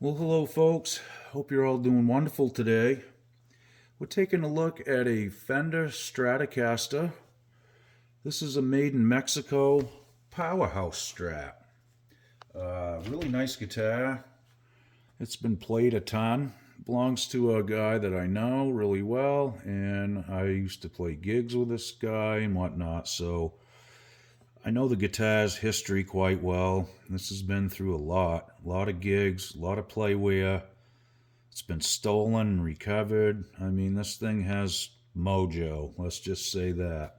Well, hello, folks. Hope you're all doing wonderful today. We're taking a look at a Fender Stratocaster. This is a made in Mexico powerhouse Strat. Really nice guitar. It's been played a ton. Belongs to a guy that I know really well, and I used to play gigs with this guy and whatnot, so I know the guitar's history quite well. This has been through a lot of gigs, a lot of playwear. It's been stolen and recovered. I mean, this thing has mojo. Let's just say that.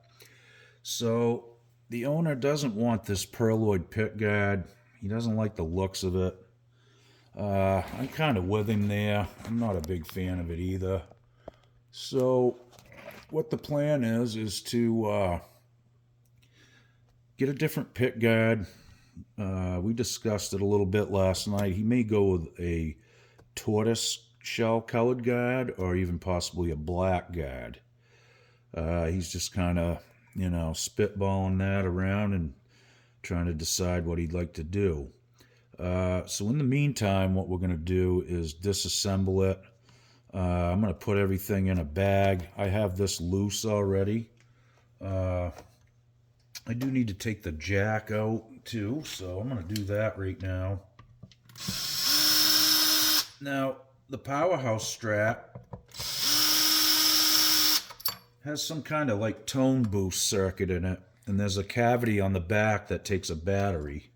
So, the owner doesn't want this perloid pick guard. He doesn't like the looks of it. I'm kind of with him there. I'm not a big fan of it either. So, what the plan is to get a different pick guard. We discussed it a little bit last night. He may go with a tortoise shell colored guard or even possibly a black guard. He's just kind of, spitballing that around and trying to decide what he'd like to do. So in the meantime, what we're going to do is disassemble it. I'm going to put everything in a bag. I have this loose already. I do need to take the jack out too, so I'm going to do that right now. Now, the powerhouse Strat has some kind of like tone boost circuit in it, and there's a cavity on the back that takes a battery.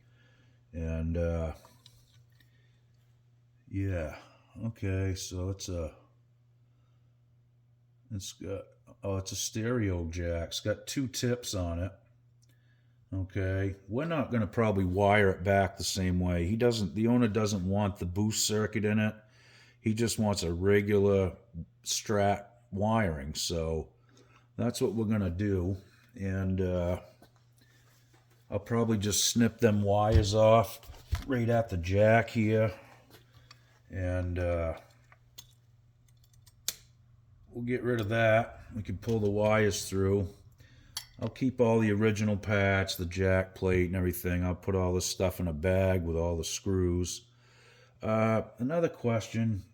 And yeah, okay, so it's a stereo jack. It's got two tips on it. Okay, we're not going to probably wire it back the same way. The owner doesn't want the boost circuit in it. He just wants a regular Strat wiring. So that's what we're going to do. And I'll probably just snip them wires off right at the jack here. And we'll get rid of that. We can pull the wires through. I'll keep all the original parts, the jack plate and everything. I'll put all this stuff in a bag with all the screws. Another question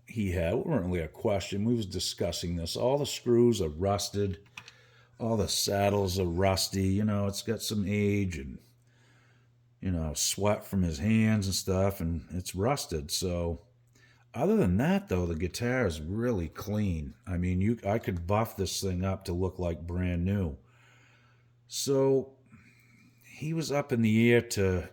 he had, it wasn't really a question, we was discussing this. All the screws are rusted. All the saddles are rusty. It's got some age and, sweat from his hands and stuff, and it's rusted. So other than that, though, the guitar is really clean. I mean, I could buff this thing up to look like brand new. So he was up in the air to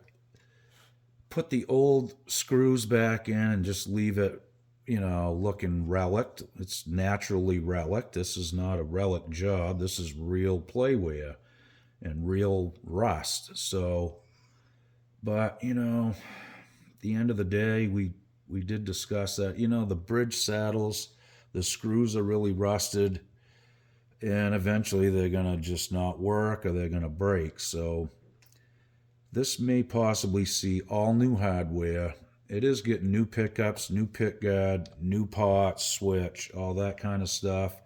put the old screws back in and just leave it, looking relic. It's naturally relic. This is not a relic job. This is real playwear and real rust. So, but, at the end of the day, we did discuss that. The bridge saddles, the screws are really rusted, and eventually they're going to just not work or they're going to break. So this may possibly see all new hardware. It is getting new pickups, new pick guard, new pots, switch, all that kind of stuff,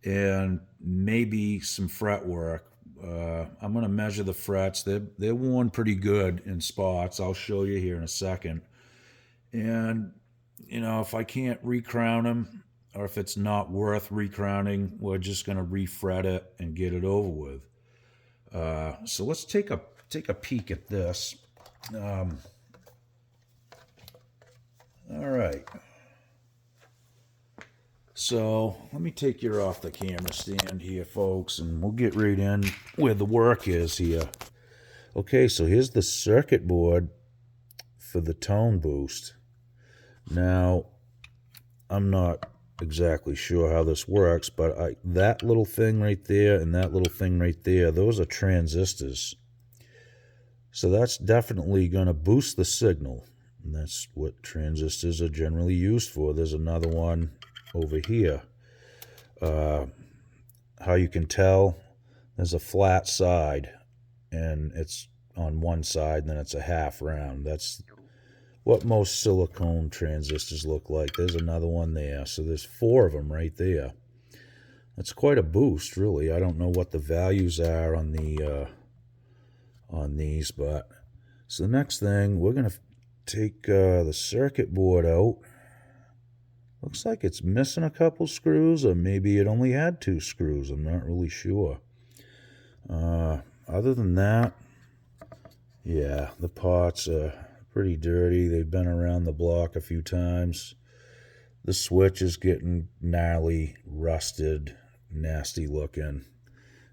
and maybe some fret work. I'm going to measure the frets. They're worn pretty good in spots. I'll show you here in a second. And, if I can't recrown them, or if it's not worth recrowning, we're just going to refret it and get it over with. So let's take a peek at this. All right. So let me take you off the camera stand here, folks, and we'll get right in where the work is here. Okay, so here's the circuit board for the tone boost. Now, I'm not exactly sure how this works, but that little thing right there and that little thing right there, those are transistors. So that's definitely going to boost the signal. And that's what transistors are generally used for. There's another one over here. How you can tell, there's a flat side, and it's on one side, and then it's a half round. That's what most silicone transistors look like. There's another one there. So there's 4 of them right there. That's quite a boost, really. I don't know what the values are on these, but so the next thing, we're going to take the circuit board out. Looks like it's missing a couple screws, or maybe it only had 2 screws. I'm not really sure. Other than that, yeah, the parts are pretty dirty. They've been around the block a few times. The switch is getting gnarly, rusted, nasty looking.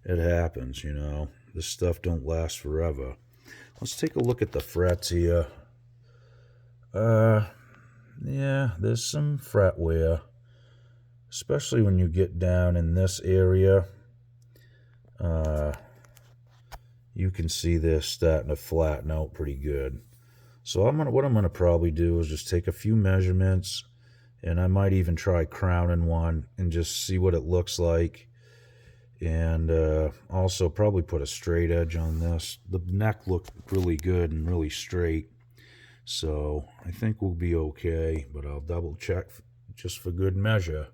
It happens, you know. This stuff don't last forever. Let's take a look at the frets here. Yeah, there's some fret wear, especially when you get down in this area. You can see this starting to flatten out pretty good. So what I'm gonna probably do is just take a few measurements, and I might even try crowning one and just see what it looks like. And also probably put a straight edge on this. The neck looked really good and really straight, so I think we'll be okay, but I'll double check just for good measure.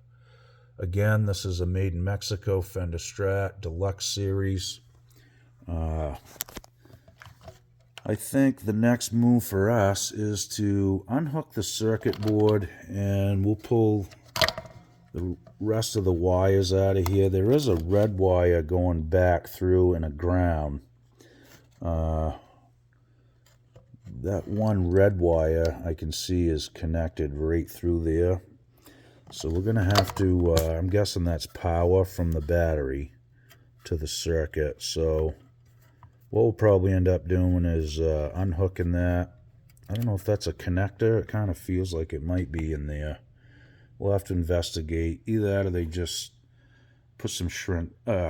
Again, this is a made in Mexico Fender Strat Deluxe Series. I think the next move for us is to unhook the circuit board, and we'll pull the rest of the wires out of here. There is a red wire going back through and a ground. That one red wire I can see is connected right through there. So we're going to have to, I'm guessing that's power from the battery to the circuit. So what we'll probably end up doing is unhooking that. I don't know if that's a connector. It kind of feels like it might be in there. We'll have to investigate. Either that or they just put some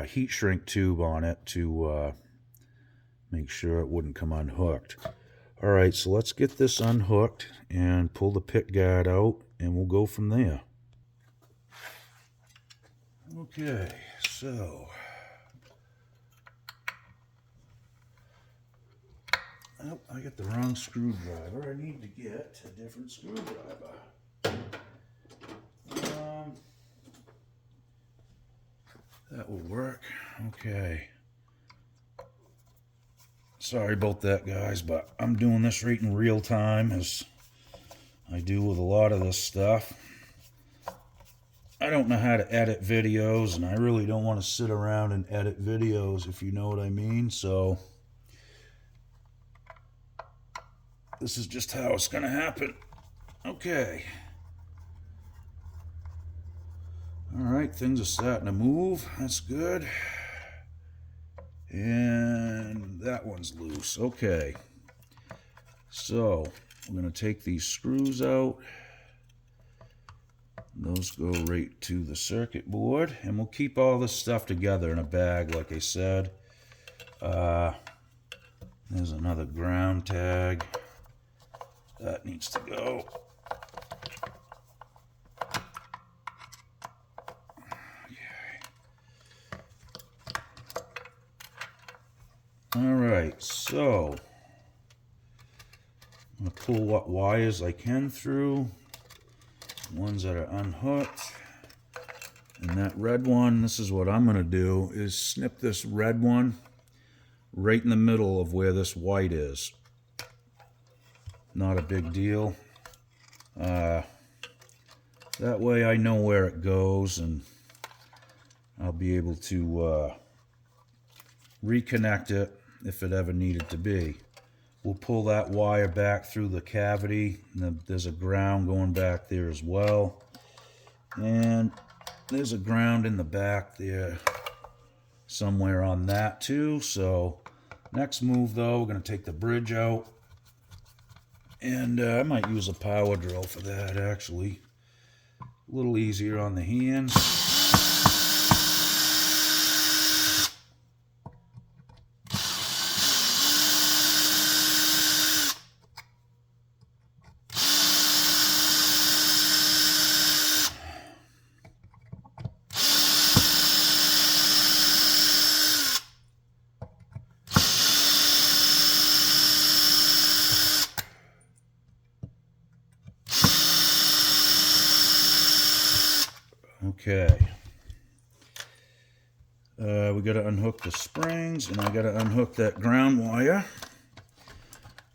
heat shrink tube on it to make sure it wouldn't come unhooked. All right, so let's get this unhooked and pull the pick guard out, and we'll go from there. Okay, so oh, I got the wrong screwdriver. I need to get a different screwdriver. That will work. Okay. Sorry about that, guys, but I'm doing this right in real time, as I do with a lot of this stuff. I don't know how to edit videos, and I really don't want to sit around and edit videos, if you know what I mean. So this is just how it's going to happen. Okay. All right, things are starting to move. That's good. And that one's loose. Okay. So we're going to take these screws out. Those go right to the circuit board, and we'll keep all this stuff together in a bag, like I said. There's another ground tag. That needs to go. Alright, so I'm going to pull what wires I can through, ones that are unhooked. And that red one, this is what I'm going to do, is snip this red one right in the middle of where this white is. Not a big deal. That way I know where it goes, and I'll be able to reconnect it if it ever needed to be. We'll pull that wire back through the cavity. There's a ground going back there as well. And there's a ground in the back there somewhere on that too. So next move though, we're going to take the bridge out. And I might use a power drill for that actually. A little easier on the hands. Okay. We got to unhook the springs, and I got to unhook that ground wire,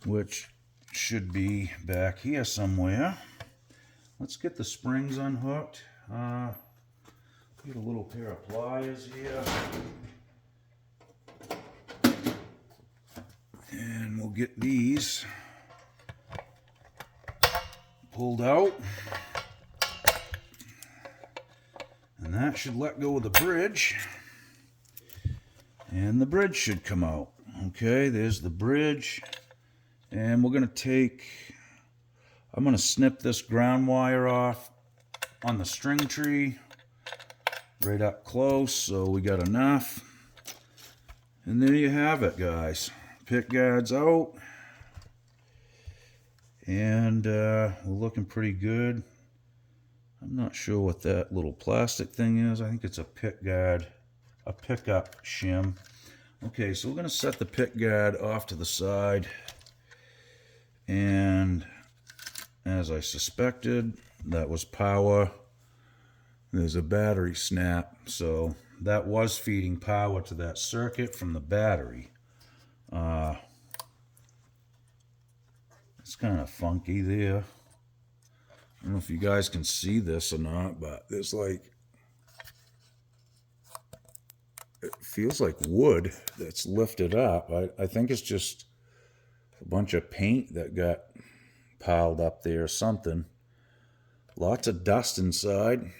which should be back here somewhere. Let's get the springs unhooked. Get a little pair of pliers here. And we'll get these pulled out. And that should let go of the bridge. And the bridge should come out. Okay, there's the bridge. And we're going to I'm going to snip this ground wire off on the string tree. Right up close, so we got enough. And there you have it, guys. Pick guards out. And we're looking pretty good. I'm not sure what that little plastic thing is. I think it's a pick guard, a pickup shim. Okay, so we're going to set the pick guard off to the side. And as I suspected, that was power. There's a battery snap, so that was feeding power to that circuit from the battery. It's kind of funky there. I don't know if you guys can see this or not, but there's like, it feels like wood that's lifted up. I think it's just a bunch of paint that got piled up there or something. Lots of dust inside.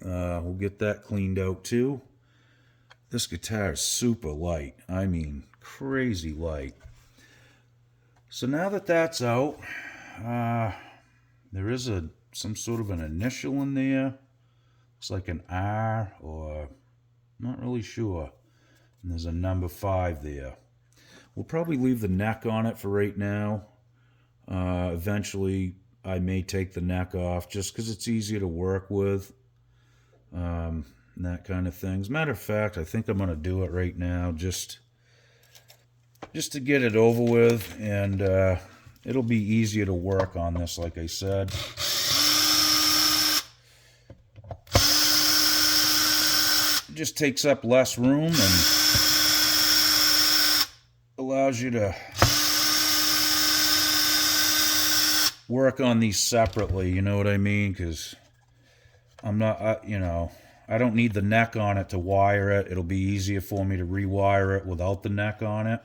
We'll get that cleaned out too. This guitar is super light. I mean, crazy light. So now that that's out, there is some sort of an initial in there. Looks like an R, or I'm not really sure. And there's a number 5 there. We'll probably leave the neck on it for right now. Eventually, I may take the neck off just because it's easier to work with. And that kind of thing. As a matter of fact, I think I'm going to do it right now just to get it over with, and it'll be easier to work on this, like I said. It just takes up less room and allows you to work on these separately, you know what I mean? Because I'm not, I don't need the neck on it to wire it. It'll be easier for me to rewire it without the neck on it.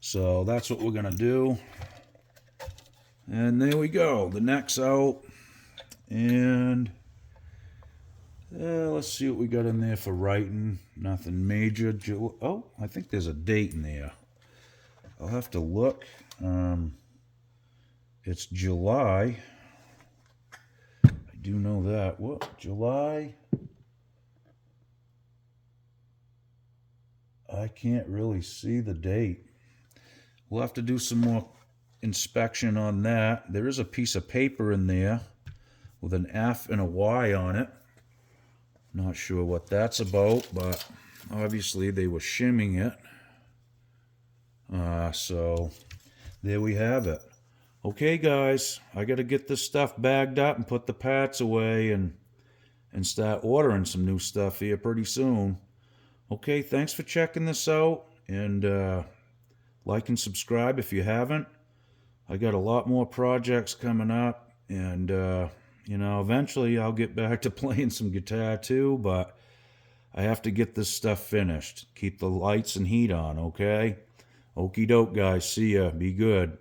So that's what we're going to do. And there we go. The neck's out. And let's see what we got in there for writing. Nothing major. Oh, I think there's a date in there. I'll have to look. It's July. I do know that. What? July? I can't really see the date. We'll have to do some more inspection on that. There is a piece of paper in there with an F and a Y on it. Not sure what that's about, but obviously they were shimming it. So there we have it. Okay, guys, I got to get this stuff bagged up and put the parts away and start ordering some new stuff here pretty soon. Okay, thanks for checking this out, and like and subscribe if you haven't. I got a lot more projects coming up, and eventually I'll get back to playing some guitar too, but I have to get this stuff finished. Keep the lights and heat on, okay? Okie doke, guys. See ya. Be good.